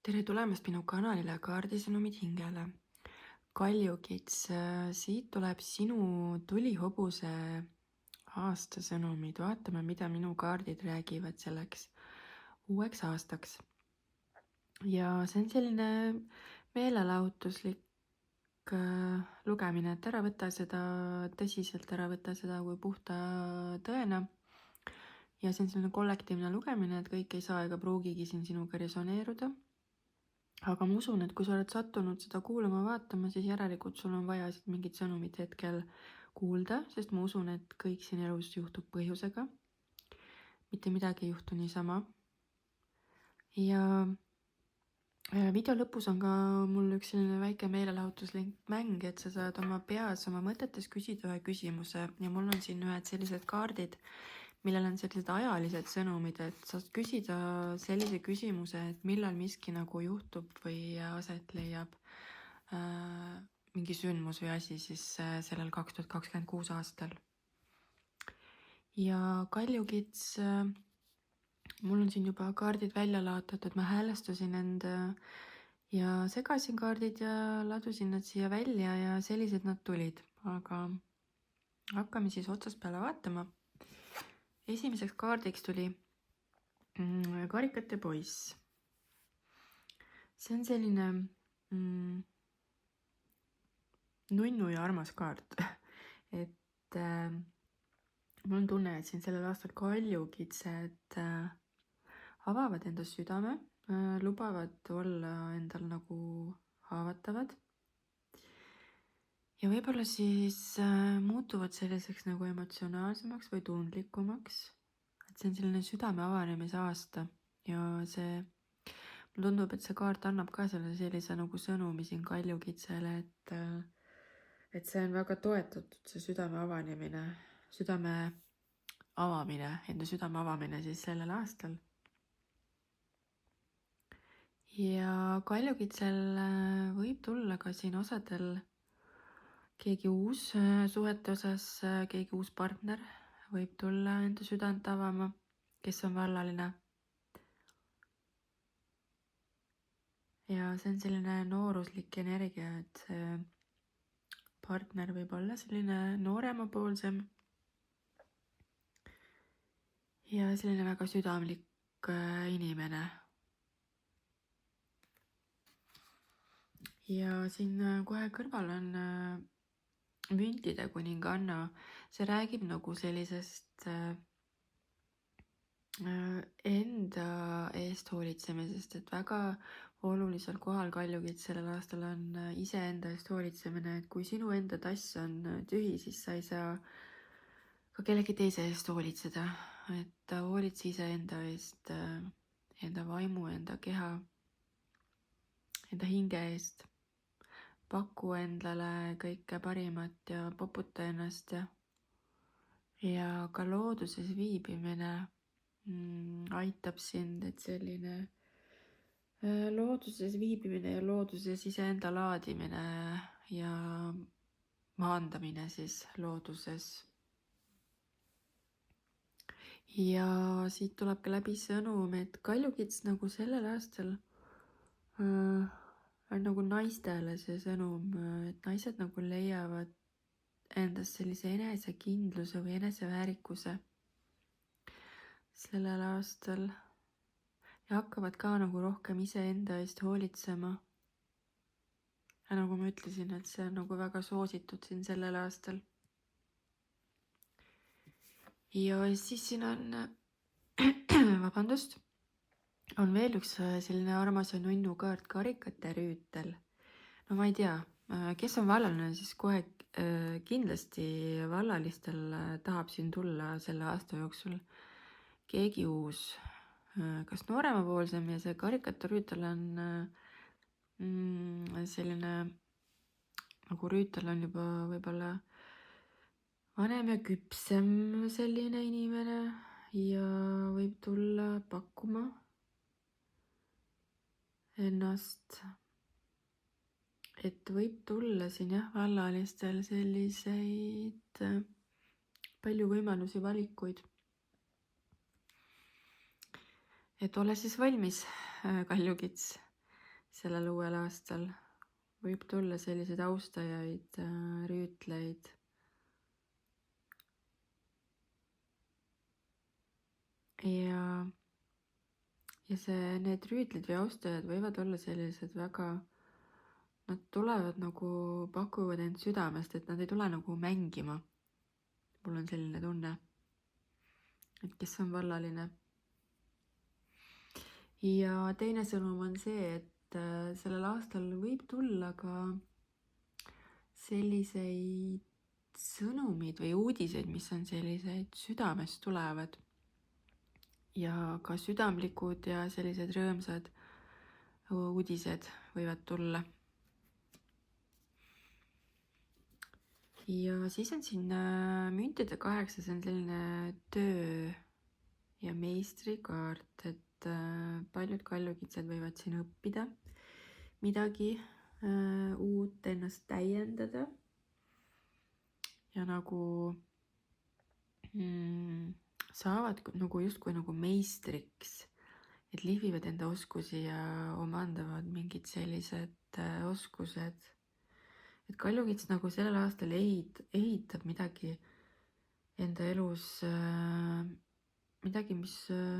tere tulemast minu kanalile Kaardisõnumid hingele. Kaljukits, siit tuleb sinu tulihobuse aastasõnumid. Vaatame, mida minu kaardid räägivad selleks uueks aastaks. Ja see on selline meelelahutuslik lugemine, et ära võta seda tõsiselt, ära võta seda kui puhta tõena. Ja see on selline kollektiivne lugemine, et kõik ei saa ega pruugigi siin sinuga resoneeruda. Aga ma usun, et kui sa oled sattunud seda kuulama, vaatama, siis järelikult sul on vaja siit mingit sõnumit hetkel kuulda, sest ma usun, et kõik siin elus juhtub põhjusega. Mitte midagi ei juhtu niisama. Ja video lõpus on ka mul üks selline väike meelelahutuslik mäng, et sa saad oma peas, oma mõtetes küsida ühe küsimuse ja mul on siin ühed sellised kaardid, millel on sellised ajalised sõnumid, et saad küsida sellise küsimuse, et millal miski nagu juhtub või aset leiab mingi sündmus või asi siis sellel 2026 aastal. Ja Kaljukits, mul on siin juba kaardid välja laotatud, ma häälestasin enda ja segasin kaardid ja ladusin nad siia välja ja sellised nad tulid, aga hakkame siis otsast peale vaatama. Esimeseks kaardiks tuli karikate poiss. See on selline nunnu ja armas kaart. Et mul on tunne, et siin sellel aastal kaljukitsed avavad enda südame, lubavad olla endal nagu haavatavad. Ja võib-olla siis muutuvad selliseks nagu emotsionaalsemaks või tundlikumaks. Et see on selline südame avanemise aasta ja see, mulle tundub, et see kaart annab ka sellise nagu sõnumi siin kaljukitsele, et see on väga toetatud, see südame avanemine, enda südame avamine siis sellel aastal. Ja kaljukitsel võib tulla ka siin osadel keegi uus suhete osas, keegi uus partner võib tulla enda südant avama, kes on vallaline. Ja see on selline nooruslik energia, et see partner võib olla selline nooremapoolsem ja selline väga südamlik inimene. Ja siin kohe kõrval on müntide kuninganna, see räägib nagu sellisest enda eest hoolitsemisest, et väga olulisel kohal kaljukits sellel aastal on iseenda eest hoolitsemine, et kui sinu enda tass on tühi, siis sa ei saa ka kellegi teise eest hoolitseda, et hoolitse iseenda eest, enda vaimu, enda keha, enda hinge eest. Paku endale kõike parimat ja poputa ennast ja ka looduses viibimine aitab sind, et selline looduses viibimine ja looduses iseenda laadimine ja maandamine siis looduses. Ja siit tuleb ka läbi sõnum, et kaljukits nagu sellel aastal on nagu naistele see sõnum, et naised nagu leiavad endast sellise enesekindluse või eneseväärikuse sellel aastal ja hakkavad ka nagu rohkem iseenda eest hoolitsema. Ja nagu ma ütlesin, et see on nagu väga soositud siin sellel aastal. Ja siis siin on, vabandust, on veel üks selline armas ja nunnu kaart, karikate rüütel. No ma ei tea, kes on vallaline, siis kohe kindlasti vallalistel tahab siin tulla selle aasta jooksul keegi uus, kas nooremapoolsem ja see karikate rüütel on selline, nagu rüütel on juba võib-olla vanem ja küpsem selline inimene ja võib tulla pakkuma ennast, et võib tulla siin jah, vallalistel selliseid palju võimalusi, valikuid. Et ole siis valmis, kaljukits, sellel uuel aastal. Võib tulla selliseid austajaid, rüütleid. Ja need rüütlid või austajad võivad olla sellised väga, nad tulevad nagu, pakuvad end südamest, et nad ei tule nagu mängima. Mul on selline tunne, et kes on vallaline. Ja teine sõnum on see, et sellel aastal võib tulla ka selliseid sõnumid või uudiseid, mis on selliseid südamest tulevad ja ka südamlikud ja sellised rõõmsad uudised võivad tulla. Ja siis on siin müntide 8, see on selline töö ja meistrikaart, et paljud kaljukitsed võivad siin õppida midagi uut, ennast täiendada ja nagu saavad nagu justkui nagu meistriks, et lihvivad enda oskusi ja omandavad mingid sellised oskused. Et kaljukits nagu sellel aastal ehitab midagi enda elus, midagi, mis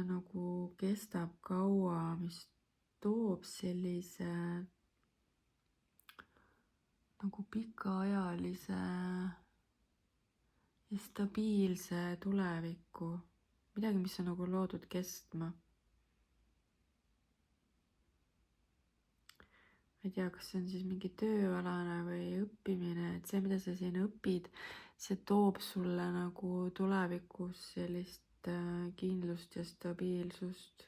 nagu kestab kaua, mis toob sellise nagu pikaajalise ja stabiilse tuleviku, midagi, mis on nagu loodud kestma. Ma ei tea, kas see on siis mingi tööalane või õppimine, et see, mida sa siin õpid, see toob sulle nagu tulevikus sellist kindlust ja stabiilsust.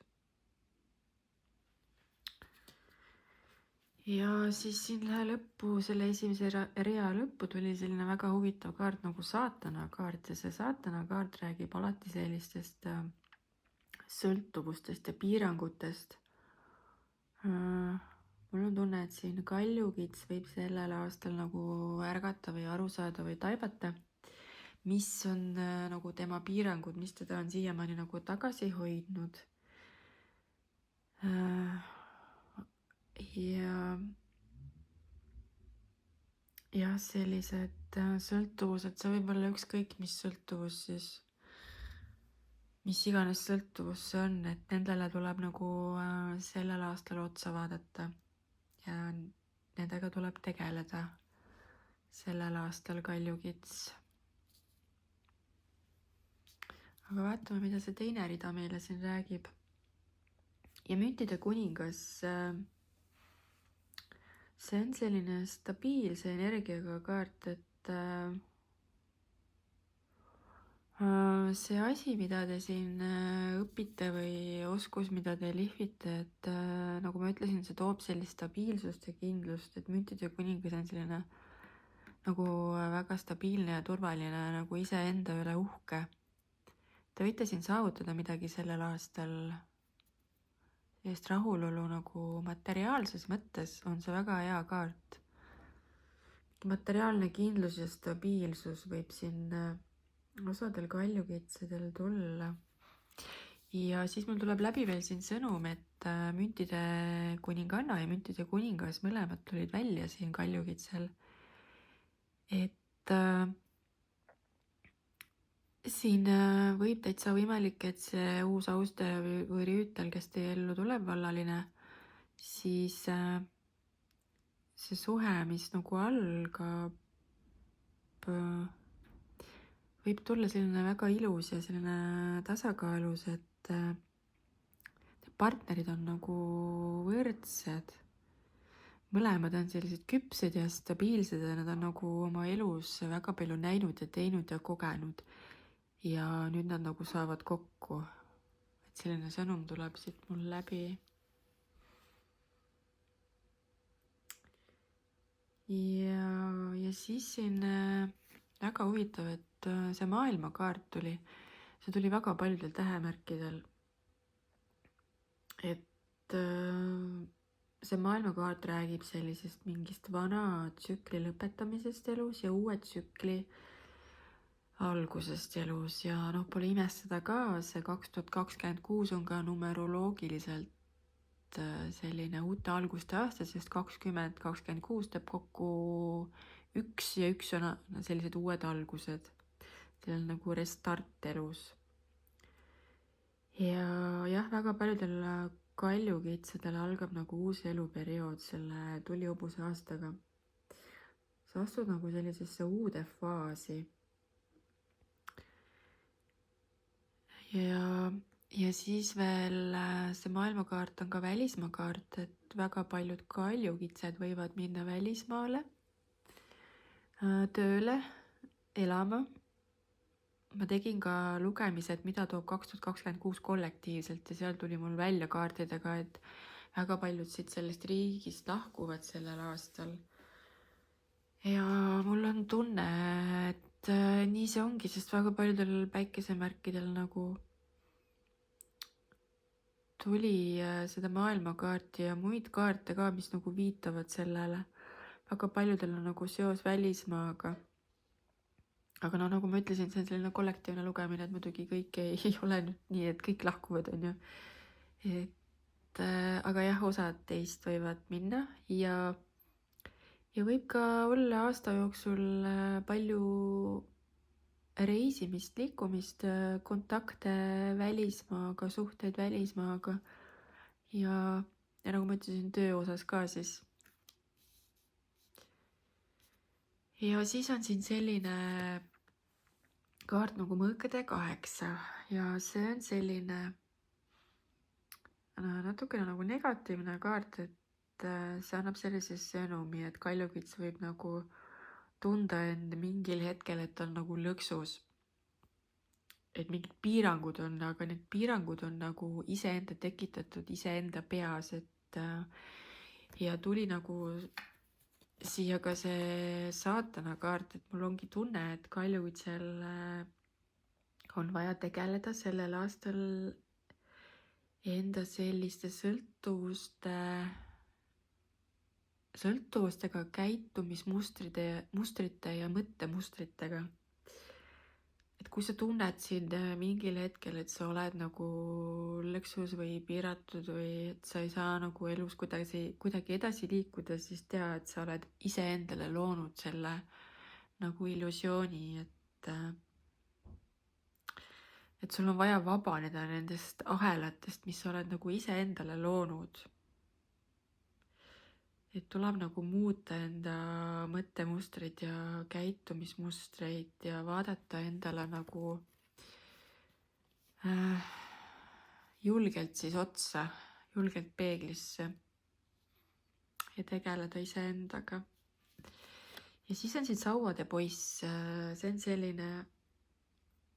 Ja siis siin lõppu, selle esimese rea lõppu tuli selline väga huvitav kaart nagu saatana kaart ja see saatana kaart räägib alati sellistest sõltuvustest ja piirangutest. Mul on tunne, et siin kaljukits võib sellel aastal nagu ärgata või aru saada või taibata, mis on nagu tema piirangud, mis teda on siiamaani nagu tagasi hoidnud. Ja sellised sõltuvused, see võib olla ükskõik mis sõltuvus siis, mis iganes sõltuvus see on, et nendele tuleb nagu sellel aastal otsa vaadata ja nendega tuleb tegeleda sellel aastal kaljukits. Aga vaatame, mida see teine rida meile siin räägib. Ja müntide kuningas, see on selline stabiilse energiaga kaart, et see asi, mida te siin õpite või oskus, mida te lihvite, et nagu ma ütlesin, see toob sellist stabiilsust ja kindlust, et müntide kuningas on selline nagu väga stabiilne ja turvaline, nagu iseenda üle uhke. Te võite siin saavutada midagi sellel aastal, sellist rahulolu nagu materiaalses mõttes on see väga hea kaart. Materiaalne kindlus ja stabiilsus võib siin osadel kaljukitsedel tulla. Ja siis mul tuleb läbi veel siin sõnum, et müntide kuninganna ja müntide kuningas mõlemad tulid välja siin kaljukitsel. Et siin võib täitsa võimalik, et see uus austaja või rüütel, kes teie ellu tuleb, vallaline, siis see suhe, mis nagu algab, võib tulla selline väga ilus ja selline tasakaalus, et partnerid on nagu võrdsed. Mõlemad on sellised küpsed ja stabiilsed ja nad on nagu oma elus väga palju näinud ja teinud ja kogenud. Ja nüüd nad nagu saavad kokku. Et selline sõnum tuleb siit mul läbi. Ja siis siin väga huvitav, et see maailmakaart tuli. See tuli väga paljudel tähemärkidel. Et see maailmakaart räägib sellisest mingist vana tsükli lõpetamisest elus ja uue tsükli algusest elus ja pole imestada ka, see 2026 on ka numeroloogiliselt selline uute alguste aasta, sest 2026 teeb kokku 1 ja 1 on sellised uued algused. See on nagu restart elus. Ja jah, väga paljudel kaljukitsedel algab nagu uus eluperiood selle tulihobuse aastaga. Sa astud nagu sellisesse uude faasi. Ja siis veel see maailmakaart on ka välismaakaart, et väga paljud kaljukitsed võivad minna välismaale tööle, elama. Ma tegin ka lugemised, mida toob 2026 kollektiivselt ja seal tuli mul välja kaartidega, et väga paljud siit sellest riigist lahkuvad sellel aastal. Ja mul on tunne, et nii see ongi, sest väga paljudel päikesemärkidel nagu tuli seda maailmakaarti ja muid kaarte ka, mis nagu viitavad sellele. Väga paljudel on nagu seos välismaaga. Aga no nagu ma ütlesin, see on selline kollektiivne lugemine, et muidugi kõik ei ole nüüd nii, et kõik lahkuvad, on ju. Aga jah, osad teist võivad minna ja võib ka olla aasta jooksul palju reisimist, liikumist, kontakte välismaaga, suhteid välismaaga ja nagu ma ütlesin, töö osas ka siis. Ja siis on siin selline kaart nagu mõõkade 8 ja see on selline natukene nagu negatiivne kaart, et see annab sellise sõnumi, et kaljukits võib nagu tunda end mingil hetkel, et on nagu lõksus. Et mingid piirangud on, aga need piirangud on nagu iseenda tekitatud, iseenda peas, et ja tuli nagu siia ka see saatana kaart, et mul ongi tunne, et kaljukitsel on vaja tegeleda sellel aastal enda selliste sõltuvustega, käitumismustrite ja mõttemustritega. Et kui sa tunned sind mingil hetkel, et sa oled nagu lõksus või piiratud või et sa ei saa nagu elus kuidagi edasi liikuda, siis tea, et sa oled iseendale loonud selle nagu illusiooni, et sul on vaja vabaneda nendest ahelatest, mis sa oled nagu iseendale loonud. Et tuleb nagu muuta enda mõttemustreid ja käitumismustreid ja vaadata endale nagu julgelt siis otsa, julgelt peeglisse ja tegeleda iseendaga. Ja siis on siin sauade poiss, see on selline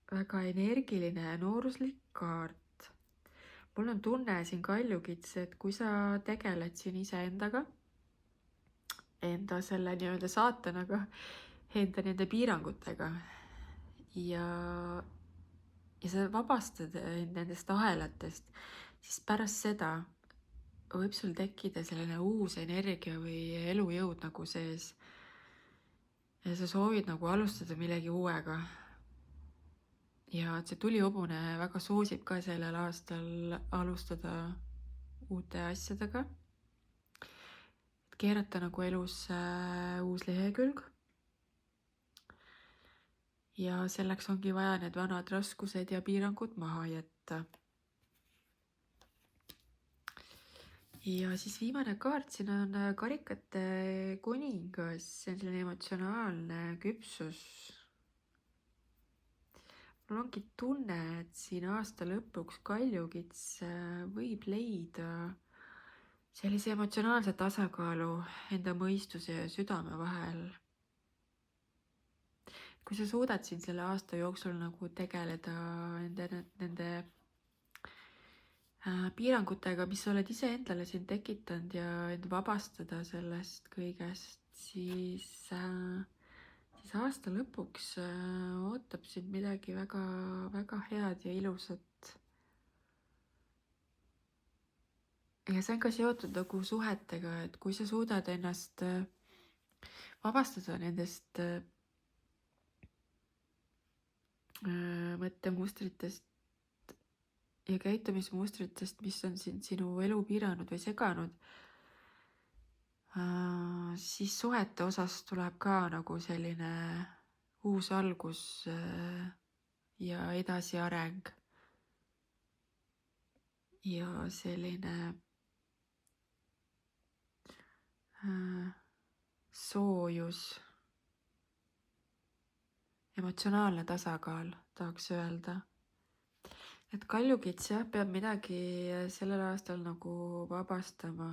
väga energiline ja nooruslik kaart. Mul on tunne siin kaljukits, et kui sa tegeled siin iseendaga, enda selle nii-öelda saatanaga, enda nende piirangutega ja sa vabastad nendest ahelatest, siis pärast seda võib sul tekkida selline uus energia või elujõud nagu sees. Ja sa soovid nagu alustada millegi uuega. Ja see tulihobune väga soosib ka sellel aastal alustada uute asjadega. Keerata nagu elus uus lehekülg. Ja selleks ongi vaja need vanad raskused ja piirangud maha jätta. Ja siis viimane kaart, siin on karikate kuningas, see on selline emotsionaalne küpsus. Mul ongi tunne, et siin aasta lõpuks kaljukits võib leida sellise emotsionaalse tasakaalu enda mõistuse ja südame vahel. Kui sa suudad siin selle aasta jooksul nagu tegeleda nende piirangutega, mis sa oled iseendale siin tekitanud ja end vabastada sellest kõigest, siis aasta lõpuks ootab sind midagi väga, väga head ja ilusat. Ja see on ka seotud nagu suhetega, et kui sa suudad ennast vabastada nendest mõttemustritest ja käitumismustritest, mis on sinu elu piiranud või seganud, siis suhete osas tuleb ka nagu selline uus algus ja edasiareng ja selline soojus, emotsionaalne tasakaal, tahaks öelda. Et kaljukits jah, peab midagi sellel aastal nagu vabastama.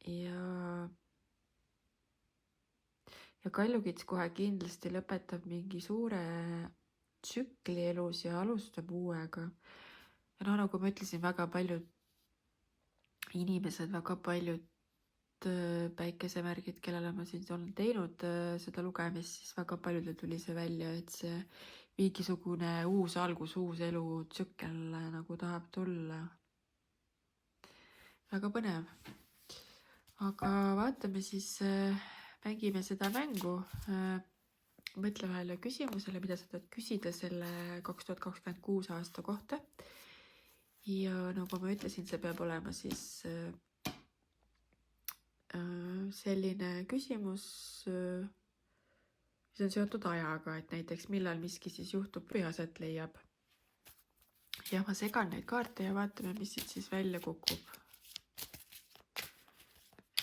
Ja kaljukits kohe kindlasti lõpetab mingi suure tsükli elus ja alustab uuega. Ja no nagu ma ütlesin, väga paljud inimesed, väga paljud päikesemärgid, kellele ma siin olen teinud seda lugemist, siis väga paljudel tuli see välja, et see mingisugune uus algus, uus elutsükkel nagu tahab tulla. Väga põnev. Aga vaatame siis, mängime seda mängu. Mõtle vahele küsimusele, mida sa tahad küsida selle 2026 aasta kohta. Ja nagu ma ütlesin, see peab olema siis selline küsimus, mis on seotud ajaga, et näiteks millal miski siis juhtub või aset leiab. Ja ma segan neid kaarte ja vaatame, mis siit siis välja kukub.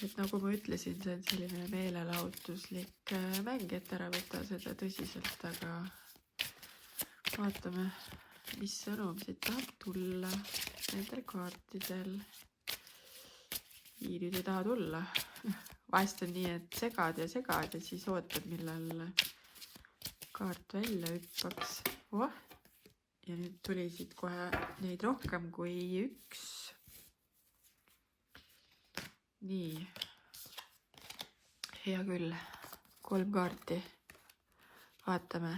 Et nagu ma ütlesin, see on selline meelelahutuslik mäng, et ära võta seda tõsiselt, aga vaatame, mis sõnum siit tahab tulla nendel kaartidel. Nüüd ei taha tulla. Vahest on nii, et segad ja siis ootad, millal kaart välja hüppaks. Ja nüüd tuli siit kohe neid rohkem kui üks. Nii. Hea küll. 3 kaarti. Vaatame.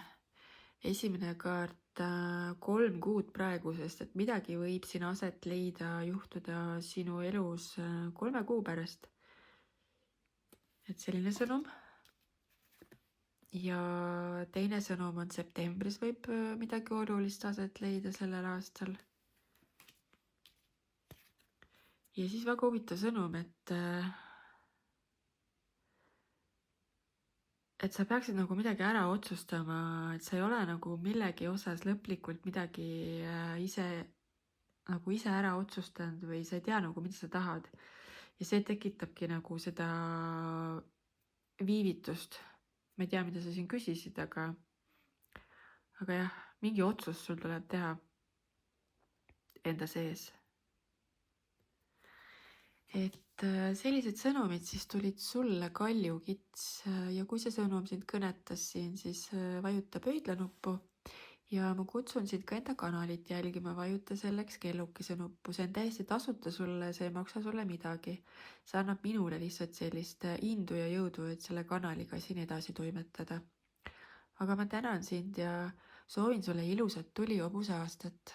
Esimene kaart 3 kuud praegu, sest et midagi võib siin aset leida, juhtuda sinu elus 3 kuu pärast. Et selline sõnum. Ja teine sõnum on septembris võib midagi olulist aset leida sellel aastal. Ja siis väga huvitav sõnum, et sa peaksid nagu midagi ära otsustama, et sa ei ole nagu millegi osas lõplikult midagi ise ära otsustanud või sa ei tea nagu, mida sa tahad. Ja see tekitabki nagu seda viivitust. Ma ei tea, mida sa siin küsisid, aga jah, mingi otsus sul tuleb teha enda sees. Et sellised sõnumid siis tulid sulle, kaljukits, ja kui see sõnum sind kõnetas siin, siis vajuta pöidlanuppu ja ma kutsun sind ka enda kanalit jälgima, vajuta selleks kellukese nuppu, see on täiesti tasuta sulle, see ei maksa sulle midagi. See annab minule lihtsalt sellist indu ja jõudu, et selle kanaliga siin edasi toimetada. Aga ma tänan sind ja soovin sulle ilusat tulihobuse aastat.